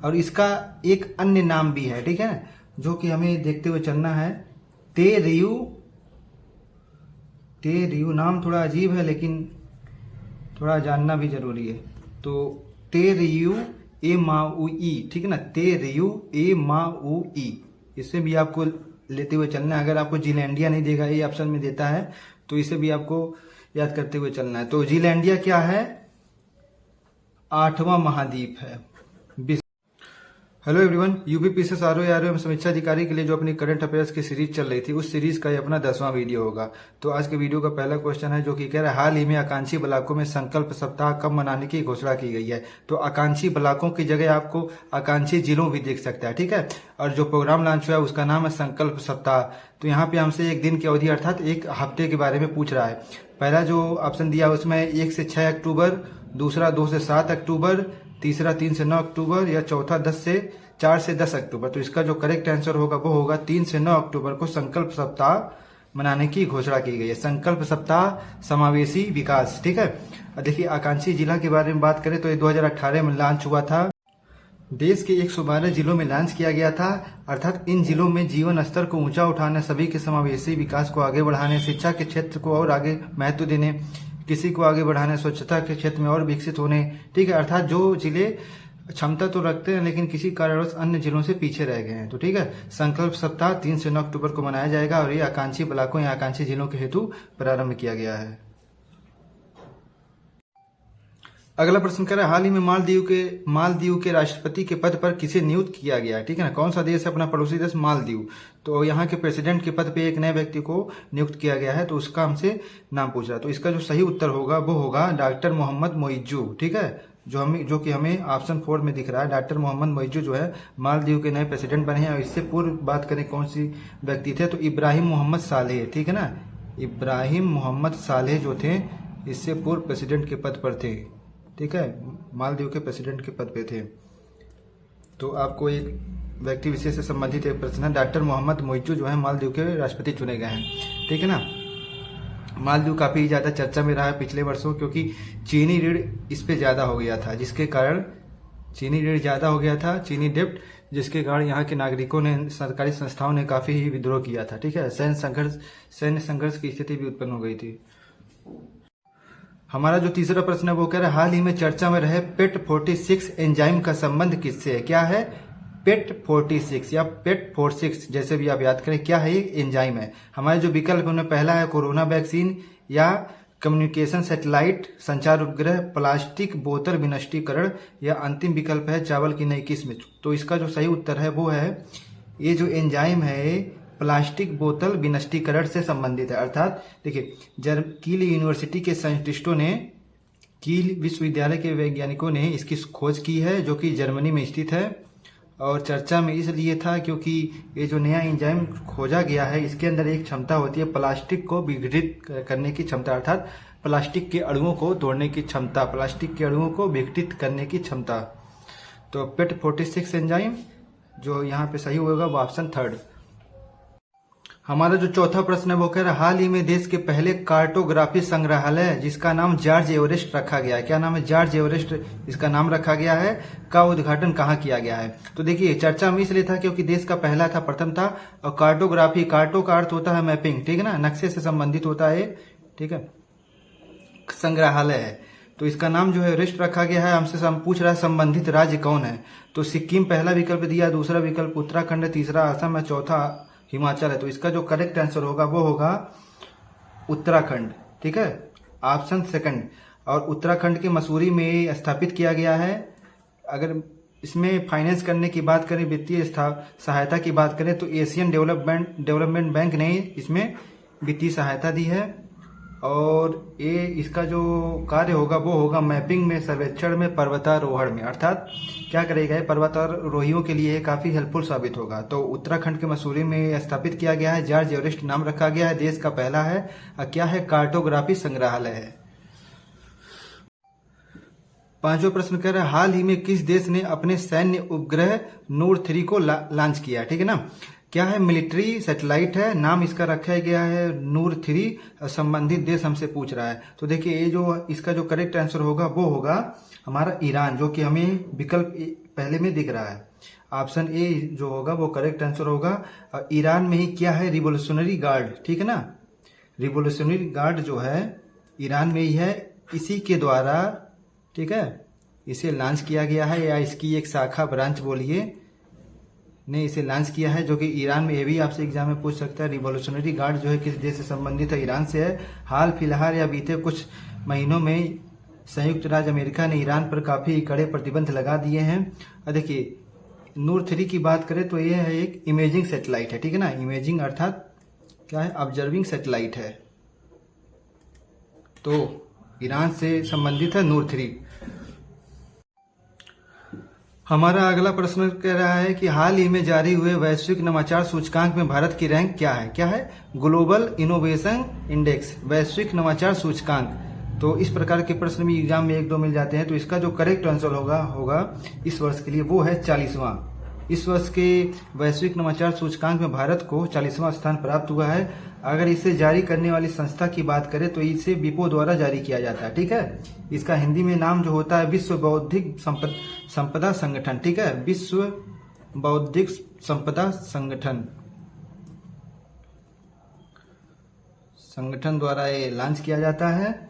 और इसका एक अन्य नाम भी है, ठीक है ना, जो कि हमें देखते हुए चलना है। तेरियू, तेरियू नाम थोड़ा अजीब है लेकिन थोड़ा जानना भी जरूरी है। तो तेरियू ए माउई, ठीक है ना, तेरियू ए माउई, इससे भी आपको लेते हुए चलना है। अगर आपको जीलैंडिया नहीं देगा, ये ऑप्शन में देता है, तो इसे भी आपको याद करते हुए चलना है। तो जीलैंडिया क्या है? 8वां महाद्वीप है। हेलो एवरीवन, यूपीपीसी आरओ में समीक्षा अधिकारी के लिए जो अपनी करंट अफेयर्स की सीरीज चल रही थी, उस सीरीज का ये अपना 10वां वीडियो होगा। तो आज के वीडियो का पहला क्वेश्चन है जो कि कह रहा है हाल ही में आकांक्षी ब्लॉकों में संकल्प सप्ताह कब मनाने की घोषणा की गई है। तो आकांक्षी ब्लॉकों की जगह आपको आकांक्षी जिलों भी देख सकता है, ठीक है। और जो प्रोग्राम लॉन्च हुआ है उसका नाम है संकल्प सप्ताह। तो यहाँ पे हमसे एक दिन की अवधि अर्थात एक हफ्ते के बारे में पूछ रहा है। पहला जो ऑप्शन दिया उसमें 1 से 6 अक्टूबर, दूसरा 2 से 7 अक्टूबर, तीसरा 3 से 9 अक्टूबर, या चौथा 4 से 10 अक्टूबर। तो इसका जो करेक्ट आंसर होगा वो होगा 3 से 9 अक्टूबर को संकल्प सप्ताह मनाने की घोषणा की गई है। संकल्प सप्ताह समावेशी विकास, ठीक है। देखिए आकांक्षी जिला के बारे में बात करें तो ये 2018 में लॉन्च हुआ था। देश के 112 जिलों में लॉन्च किया गया था। अर्थात इन जिलों में जीवन स्तर को ऊंचा उठाने, सभी के समावेशी विकास को आगे बढ़ाने, शिक्षा के क्षेत्र को और आगे महत्व देने, किसी को आगे बढ़ाने, स्वच्छता के क्षेत्र में और विकसित होने, ठीक है। अर्थात जो जिले क्षमता तो रखते हैं लेकिन किसी कारणवश अन्य जिलों से पीछे रह गए हैं। तो ठीक है, संकल्प सप्ताह 3 से 9 अक्टूबर को मनाया जाएगा और ये आकांक्षी ब्लॉकों या आकांक्षी जिलों के हेतु प्रारंभ किया गया है। अगला प्रश्न कह रहा है हाल ही में मालदीव के राष्ट्रपति के पद पर किसे नियुक्त किया गया है, ठीक है ना। कौन सा देश है अपना पड़ोसी देश? मालदीव। तो यहाँ के प्रेसिडेंट के पद पे एक नए व्यक्ति को नियुक्त किया गया है, तो उसका हमसे नाम पूछ रहा है। तो इसका जो सही उत्तर होगा वो होगा डॉक्टर मोहम्मद मोइज्जू, ठीक है, जो कि हमें ऑप्शन 4 में दिख रहा है। डॉक्टर मोहम्मद मोइज्जू जो है मालदीव के नए प्रेसिडेंट बने हैं। और इससे पूर्व बात करें कौन सी व्यक्ति थे, तो इब्राहिम मोहम्मद सालेह, ठीक है ना, इब्राहिम मोहम्मद सालेह जो थे इससे पूर्व प्रेसिडेंट के पद पर थे, ठीक है, मालदीव के प्रेसिडेंट के पद पे थे। तो आपको एक व्यक्ति विशेष से संबंधित एक प्रश्न है। डॉक्टर मोहम्मद मोइज्जू जो है मालदीव के राष्ट्रपति चुने गए हैं, ठीक है ना। मालदीव काफी ज्यादा चर्चा में रहा है पिछले वर्षों, क्योंकि चीनी ऋण इस पे ज्यादा हो गया था, जिसके कारण चीनी ऋण ज्यादा हो गया था, चीनी डेप्ट, जिसके कारण यहाँ के नागरिकों ने, सरकारी संस्थाओं ने काफी ही विद्रोह किया था, ठीक है। सैन्य संघर्ष की स्थिति भी उत्पन्न हो गई थी। हमारा जो तीसरा प्रश्न है वो कह रहा है हाल ही में चर्चा में रहे पेट 46 एंजाइम का संबंध किससे है। क्या है? पेट 46 या पेट 46, जैसे भी आप याद करें, क्या है ये एंजाइम है। हमारे जो विकल्प उनमें पहला है कोरोना वैक्सीन, या कम्युनिकेशन सैटेलाइट संचार उपग्रह, प्लास्टिक बोतल विनष्टीकरण, या अंतिम विकल्प है चावल की नई किस्म। तो इसका जो सही उत्तर है वो है ये जो एंजाइम है प्लास्टिक बोतल विनष्टीकरण से संबंधित है। अर्थात देखिए कील यूनिवर्सिटी के साइंटिस्टों ने, कील विश्वविद्यालय के वैज्ञानिकों ने इसकी खोज की है, जो कि जर्मनी में स्थित है। और चर्चा में इसलिए था क्योंकि ये जो नया एंजाइम खोजा गया है इसके अंदर एक क्षमता होती है प्लास्टिक को विघटित करने की क्षमता, अर्थात प्लास्टिक के अणुओं को तोड़ने की क्षमता, प्लास्टिक के अणुओं को विघटित करने की क्षमता। तो पेट 46 एंजाइम जो यहाँ पे सही होगा वो ऑप्शन 3। हमारा जो चौथा प्रश्न है वो कह रहा है हाल ही में देश के पहले कार्टोग्राफी संग्रहालय जिसका नाम जॉर्ज एवरेस्ट रखा गया है, क्या नाम है? जॉर्ज एवरेस्ट इसका नाम रखा गया है, का उद्घाटन कहाँ किया गया है। तो देखिए चर्चा में इसलिए था क्योंकि देश का पहला था, प्रथम था। और कार्टोग्राफी, कार्टो का अर्थ होता है मैपिंग, ठीक है ना, नक्शे से संबंधित होता है, ठीक है, संग्रहालय है। तो इसका नाम जो है एवरेस्ट रखा गया है। हमसे पूछ रहा है संबंधित राज्य कौन है। तो सिक्किम पहला विकल्प दिया, दूसरा विकल्प उत्तराखंड, तीसरा असम है, चौथा हिमाचल है। तो इसका जो करेक्ट आंसर होगा वो होगा उत्तराखंड, ठीक है, ऑप्शन 2। और उत्तराखंड के मसूरी में स्थापित किया गया है। अगर इसमें फाइनेंस करने की बात करें, वित्तीय सहायता की बात करें, तो एशियन डेवलपमेंट बैंक ने इसमें वित्तीय सहायता दी है। और ये इसका जो कार्य होगा वो होगा मैपिंग में, सर्वेक्षण में, पर्वतारोहण में। अर्थात क्या करेगा ये पर्वतारोहियों के लिए काफी हेल्पफुल साबित होगा। तो उत्तराखंड के मसूरी में स्थापित किया गया है, जॉर्ज एवरेस्ट नाम रखा गया है, देश का पहला है। क्या है? कार्टोग्राफी संग्रहालय है। पांचवा प्रश्न कह रहा है हाल ही में किस देश ने अपने सैन्य उपग्रह नूर 3 को लॉन्च किया, ठीक है ना। क्या है? मिलिट्री सैटेलाइट है, नाम इसका रखा गया है नूर 3। संबंधित देश हमसे पूछ रहा है। तो देखिए ये जो इसका जो करेक्ट आंसर होगा वो होगा हमारा ईरान, जो कि हमें विकल्प पहले में दिख रहा है। ऑप्शन ए जो होगा वो करेक्ट आंसर होगा। और ईरान में ही क्या है, रिवोल्यूशनरी गार्ड, ठीक है ना, रिवोल्यूशनरी गार्ड जो है ईरान में ही है, इसी के द्वारा, ठीक है, इसे लॉन्च किया गया है, या इसकी एक शाखा ब्रांच बोलिए ने इसे लॉन्च किया है, जो कि ईरान में, ये भी आपसे एग्जाम में पूछ सकता है। रिवोल्यूशनरी गार्ड जो है किस देश से संबंधित है, ईरान से है। हाल फिलहाल या बीते कुछ महीनों में संयुक्त राज्य अमेरिका ने ईरान पर काफी कड़े प्रतिबंध लगा दिए हैं। और देखिए नूर 3 की बात करें तो यह है एक इमेजिंग सैटेलाइट है, ठीक है ना, इमेजिंग अर्थात क्या है, ऑब्जर्विंग सैटेलाइट है, तो ईरान से संबंधित है नूर 3। हमारा अगला प्रश्न कह रहा है कि हाल ही में जारी हुए वैश्विक नवाचार सूचकांक में भारत की रैंक क्या है। क्या है, ग्लोबल इनोवेशन इंडेक्स, वैश्विक नवाचार सूचकांक। तो इस प्रकार के प्रश्न भी एग्जाम में 1-2 मिल जाते हैं। तो इसका जो करेक्ट आंसर होगा इस वर्ष के लिए वो है 40वां। इस वर्ष के वैश्विक नवाचार सूचकांक में भारत को 40वां स्थान प्राप्त हुआ है। अगर इसे जारी करने वाली संस्था की बात करें तो इसे विपो द्वारा जारी किया जाता है, ठीक है। इसका हिंदी में नाम जो होता है विश्व बौद्धिक संपदा संगठन, ठीक है, विश्व बौद्धिक संपदा संगठन द्वारा ये लॉन्च किया जाता है।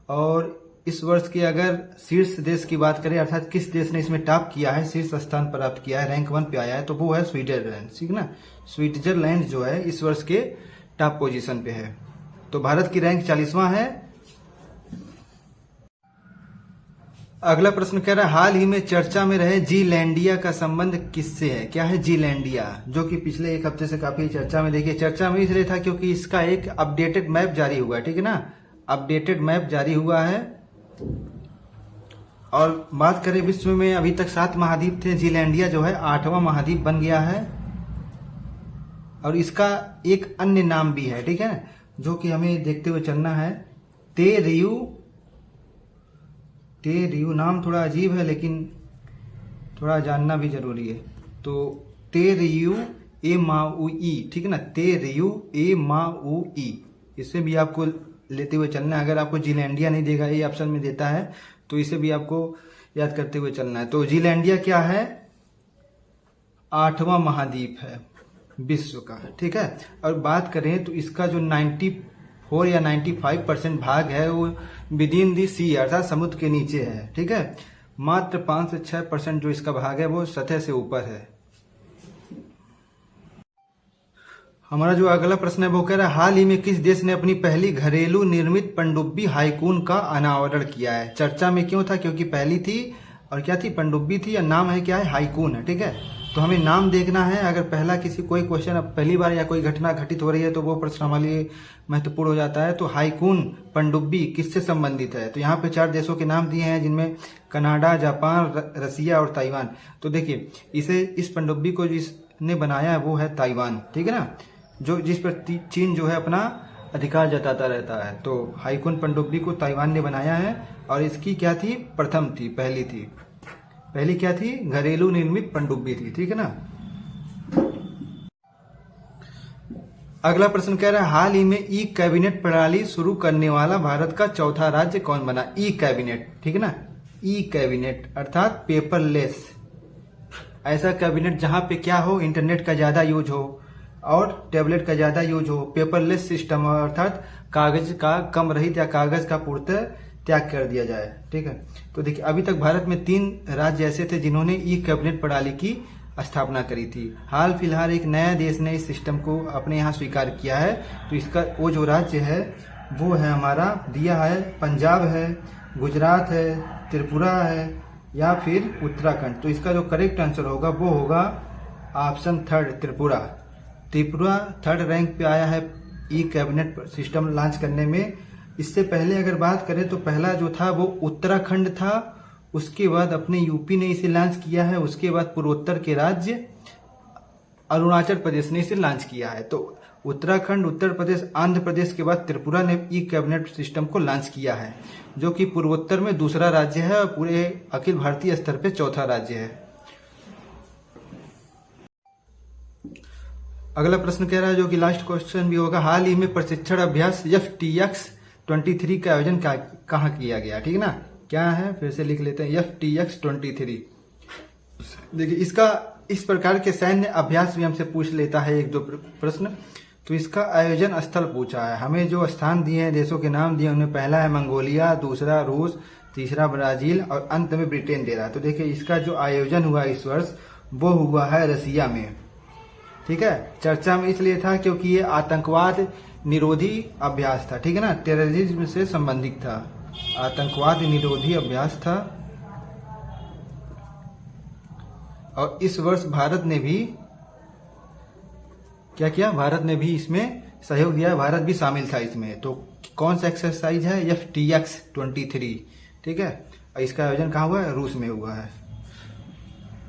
और इस वर्ष के अगर शीर्ष देश की बात करें, अर्थात किस देश ने इसमें टॉप किया है, शीर्ष स्थान प्राप्त किया है, रैंक 1 पे आया है, तो वो है स्विट्जरलैंड, ठीक ना। स्विट्जरलैंड जो है इस वर्ष के टॉप पोजीशन पे है। तो भारत की रैंक 40वां है। अगला प्रश्न कह रहा है हाल ही में चर्चा में रहे जीलैंडिया का संबंध किससे है। क्या है जीलैंडिया, जो कि पिछले एक हफ्ते से काफी चर्चा में, देखिए चर्चा में इसलिए था क्योंकि इसका एक अपडेटेड मैप जारी हुआ है, ठीक है ना, अपडेटेड मैप जारी हुआ है। और बात करें विश्व में अभी तक 7 महाद्वीप थे, जीलैंडिया जो है 8वां महाद्वीप बन गया है। और इसका एक अन्य नाम भी है, ठीक है ना, जो कि हमें देखते हुए चलना है, तेरियू नाम थोड़ा अजीब है लेकिन थोड़ा जानना भी जरूरी है। तो तेरियू ए माउई, ठीक है ना, तेरियू ए माउई, इससे भी आपको लेते हुए चलना है। अगर आपको जीलैंडिया नहीं देगा, ये ऑप्शन में देता है, तो इसे भी आपको याद करते हुए चलना है। तो जीलैंडिया क्या है, 8वां महाद्वीप है विश्व का, ठीक है। और बात करें तो इसका जो 94 या 95% भाग है वो विद इन दी सी, अर्थात समुद्र के नीचे है, ठीक है। मात्र 5 से 6% जो इसका भाग है वो सतह से ऊपर है। हमारा जो अगला प्रश्न है वो कह रहा है हाल ही में किस देश ने अपनी पहली घरेलू निर्मित पनडुब्बी हाईकून का अनावरण किया है। चर्चा में क्यों था, क्योंकि पहली थी और क्या थी, पनडुब्बी थी, या नाम है क्या है, हाईकून है, ठीक है। तो हमें नाम देखना है। अगर पहला किसी कोई क्वेश्चन अब पहली बार या कोई घटना घटित हो रही है तो वो प्रश्न हमारे लिए महत्वपूर्ण हो जाता है। तो हाईकून पनडुब्बी किससे संबंधित है, तो यहाँ पे 4 देशों के नाम दिए हैं, जिनमें कनाडा, जापान, रसिया और ताइवान। तो देखिए इस पनडुब्बी को जिसने बनाया है वो है ताइवान, ठीक है ना, जो जिस पर चीन जो है अपना अधिकार जताता रहता है। तो हाईकून पनडुब्बी को ताइवान ने बनाया है। और इसकी क्या थी, प्रथम थी, पहली क्या थी, घरेलू निर्मित पनडुब्बी थी, ठीक है ना। अगला प्रश्न कह रहा है हाल ही में ई कैबिनेट प्रणाली शुरू करने वाला भारत का चौथा राज्य कौन बना। ई कैबिनेट, ठीक है ना, ई कैबिनेट अर्थात पेपरलेस, ऐसा कैबिनेट जहां पे क्या हो, इंटरनेट का ज्यादा यूज हो और टैबलेट का ज्यादा यूज हो, पेपरलेस सिस्टम अर्थात कागज का कम रहित या कागज का पूर्णतः त्याग कर दिया जाए, ठीक है। तो देखिए अभी तक भारत में 3 राज्य ऐसे थे जिन्होंने ई कैबिनेट प्रणाली की स्थापना करी थी। हाल फिलहाल एक नया देश ने इस सिस्टम को अपने यहाँ स्वीकार किया है। तो इसका वो जो राज्य है वो है हमारा दिया है, पंजाब है, गुजरात है, त्रिपुरा है या फिर उत्तराखंड। तो इसका जो करेक्ट आंसर होगा वो होगा option 3 Tripura. Tripura 3rd rank पे आया है ई कैबिनेट सिस्टम लॉन्च करने में। इससे पहले अगर बात करें तो पहला जो था वो उत्तराखंड था, उसके बाद अपने यूपी ने इसे लॉन्च किया है, उसके बाद पूर्वोत्तर के राज्य अरुणाचल प्रदेश ने इसे लॉन्च किया है। तो उत्तराखंड, उत्तर प्रदेश, आंध्र प्रदेश के बाद त्रिपुरा ने ई कैबिनेट सिस्टम को लॉन्च किया है, जो कि पूर्वोत्तर में दूसरा राज्य है और पूरे अखिल भारतीय स्तर पे चौथा राज्य है। अगला प्रश्न कह रहा है, जो कि लास्ट क्वेश्चन भी होगा, हाल ही में प्रशिक्षण अभ्यास FTX 23 का आयोजन कहाँ किया गया, ठीक है ना। क्या है, फिर से लिख लेते हैं, FTX 23 देखिए इसका इस प्रकार के सैन्य अभ्यास भी हमसे पूछ लेता है एक दो प्रश्न। तो इसका आयोजन स्थल पूछा है, हमें जो स्थान दिए हैं, देशों के नाम दिए, उनमें पहला है मंगोलिया, दूसरा रूस, तीसरा ब्राजील और अंत में ब्रिटेन दे रहा है। तो देखिए इसका जो आयोजन हुआ इस वर्ष वो हुआ है रसिया में। ठीक है, चर्चा में इसलिए था क्योंकि ये आतंकवाद निरोधी अभ्यास था। ठीक है ना, टेररिज्म से संबंधित था, आतंकवाद निरोधी अभ्यास था। और इस वर्ष भारत ने भी क्या किया, भारत ने भी इसमें सहयोग दिया है, भारत भी शामिल था इसमें। तो कौन सा एक्सरसाइज है, FTX 23। ठीक है, इसका आयोजन कहाँ हुआ है, रूस में हुआ है।